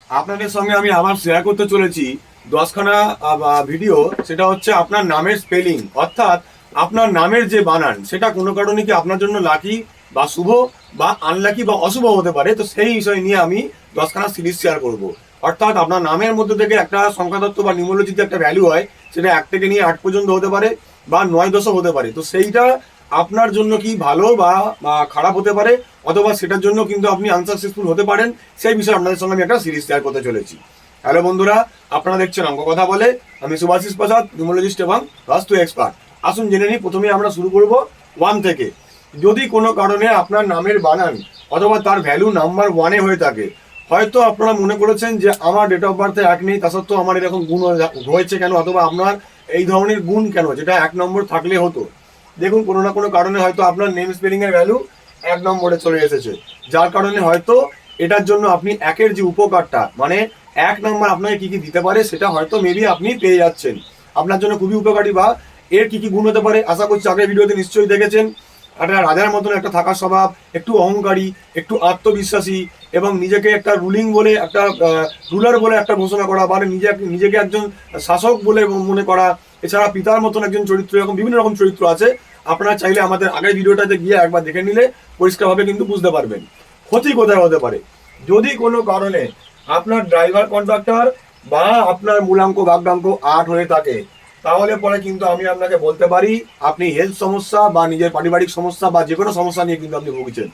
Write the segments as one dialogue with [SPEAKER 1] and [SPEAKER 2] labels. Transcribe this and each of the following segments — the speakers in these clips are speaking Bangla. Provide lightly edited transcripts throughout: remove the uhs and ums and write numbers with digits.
[SPEAKER 1] আপনাদের সঙ্গে আমি আবার শেয়ার করতে চলেছি 10খানা ভিডিও। সেটা হচ্ছে আপনার নামের স্পেলিং, অর্থাৎ আপনার নামের যে বানান সেটা কোনো কারণে কি আপনার জন্য লাকি বা শুভ বা আনলাকি বা অশুভ হতে পারে। তো সেই বিষয় নিয়ে আমি 10খানা সিরিজ শেয়ার করব। অর্থাৎ আপনার নামের মধ্যে থেকে একটা সংখ্যাতত্ত্ব বা নিউমোলজিতে একটা ভ্যালু হয়, সেটা 1 থেকে নিয়ে 8 পর্যন্ত হতে পারে বা 9-10ও হতে পারে। তো সেইটা আপনার জন্য কি ভালো বা বা খারাপ হতে পারে, অথবা সেটার জন্য কিন্তু আপনি আনসাকসেসফুল হতে পারেন, সেই বিষয়ে আপনাদের সঙ্গে আমি একটা সিরিজ শেয়ার করতে চলেছি। হ্যালো বন্ধুরা, আপনারা দেখছেন অঙ্ক কথা বলে। আমি সুভাষিস প্রসাদ, নিউমোলজিস্ট এবং বাস্তু এক্সপার্ট। আসুন জেনে নিই। প্রথমে আমরা শুরু করব 1 থেকে। যদি কোনো কারণে আপনার নামের বানান অথবা তার ভ্যালু নাম্বার 1-এ হয়ে থাকে, হয়তো আপনারা মনে করেছেন যে আমার ডেট অফ বার্থে 1 নেই, তা সত্ত্বেও আমার এরকম গুণ হয়েছে কেন, অথবা আপনার এই ধরনের গুণ কেন, যেটা 1 নম্বর থাকলে হতো। দেখুন, কোনো না কোনো কারণে হয়তো আপনার নেম স্পেলিং এর ভ্যালু 1 নম্বরে চলে এসেছে, যার কারণে হয়তো এটার জন্য আপনি 1-এর যে উপকারটা, মানে 1 নম্বর আপনাকে কি কি দিতে পারে, সেটা হয়তো মেবি আপনি পেয়ে যাচ্ছেন। আপনার জন্য খুবই উপকারী। বা এর কি কি গুণ হতে পারে আশা করছি আগের ভিডিওতে নিশ্চয়ই দেখেছেন। একটা রাজার মতন একটা থাকার স্বভাব, একটু অহংকারী, একটু আত্মবিশ্বাসী, এবং নিজেকে একটা রুলিং বলে, একটা রুলার বলে একটা ঘোষণা করা, বা নিজেকে একজন শাসক বলে মনে করা। এছাড়া পিতার মতন একজন চরিত্র, এরকম বিভিন্ন রকম চরিত্র আছে। আপনারা চাইলে আমাদের আগের ভিডিওটাতে গিয়ে একবার দেখে নিলে পরিষ্কারভাবে কিন্তু বুঝতে পারবেন ক্ষতি কোথায় হতে পারে। যদি কোনো কারণে আপনার ড্রাইভার কন্ট্রাক্টর বা আপনার মূলাঙ্ক ভাগ্যাঙ্ক 8 হয়ে থাকে, তাহলে পরে কিন্তু আমি আপনাকে বলতে পারি আপনি হেলথ সমস্যা বা নিজের পারিবারিক সমস্যা বা যে কোনো সমস্যা নিয়ে কিন্তু আপনি ভুগছেন।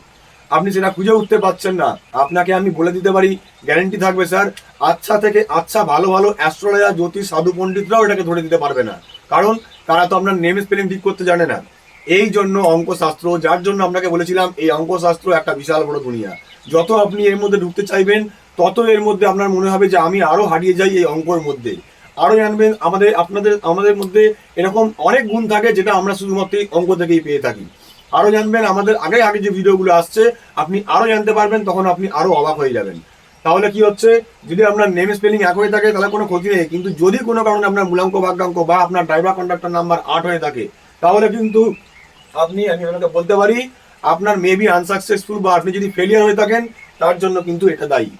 [SPEAKER 1] আপনি সেটা খুঁজে উঠতে পারছেন না। আপনাকে আমি বলে দিতে পারি, গ্যারেন্টি থাকবে স্যার, আচ্ছা থেকে আচ্ছা ভালো ভালো অ্যাস্ট্রোলজার, জ্যোতিষ, সাধু পণ্ডিতরাও এটাকে ধরে দিতে পারবে না। কারণ তারা তো আপনার নেম স্পেলিং ঠিক করতে জানে না। এই জন্য অঙ্কশাস্ত্র, যার জন্য আপনাকে বলেছিলাম এই অঙ্কশাস্ত্র একটা বিশাল বড় দুনিয়া। যত আপনি এর মধ্যে ঢুকতে চাইবেন, তত এর মধ্যে আপনার মনে হবে যে আমি আরো হারিয়ে যাই এই অঙ্কর মধ্যে। আরো জানবেন আমাদের মধ্যে এরকম অনেক গুণ থাকে, যেটা আমরা শুধুমাত্র এই অঙ্ক থেকেই পেয়ে থাকি। আরো জানবেন, আমাদের আগে আগে যে ভিডিওগুলো আসছে আপনি আরো জানতে পারবেন, তখন আপনি আরো অবাক হয়ে যাবেন। তাহলে কি হচ্ছে, যদি আপনার নেম স্পেলিং 1 হয়ে থাকে তাহলে কোনো ক্ষতি নেই, কিন্তু যদি কোনো কারণে আপনার মূলাঙ্ক ভাগ্যাঙ্ক বা আপনার ড্রাইভার কন্ডাক্টর নাম্বার 8 হয়ে থাকে, তাহলে কিন্তু আমি আপনাকে বলতে পারি আপনার মেবি আনসাকসেসফুল, বা আপনি যদি ফেলিয়ার হয়ে থাকেন, তার জন্য কিন্তু এটা দায়ী।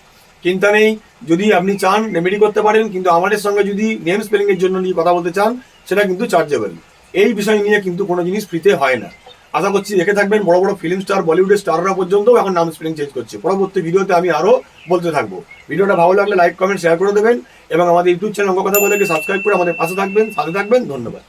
[SPEAKER 1] চিন্তা নেই, যদি আপনি চান রেমেডি করতে পারেন, কিন্তু আমাদের সঙ্গে যদি নেম স্পেলিং এর জন্য নিয়ে কথা বলতে চান, সেটা কিন্তু চার্জেবল। এই বিষয় নিয়ে কিন্তু কোনো জিনিস ফ্রিতে হয় না। আশা করছি দেখে থাকবেন। বড় বড় ফিল্ম স্টার, বলিউডের স্টাররা পর্যন্ত এখন নাম স্পেলিং চেঞ্জ করছে। পরবর্তী ভিডিওতে আমি আরো বলতে থাকবো। ভিডিওটা ভালো লাগলে লাইক, কমেন্ট, শেয়ার করে দেবেন, এবং আমাদের ইউটিউব চ্যানেল অঙ্ক কথা বলে সাবস্ক্রাইব করে আমাদের পাশে থাকবেন, সাথে থাকবেন। ধন্যবাদ।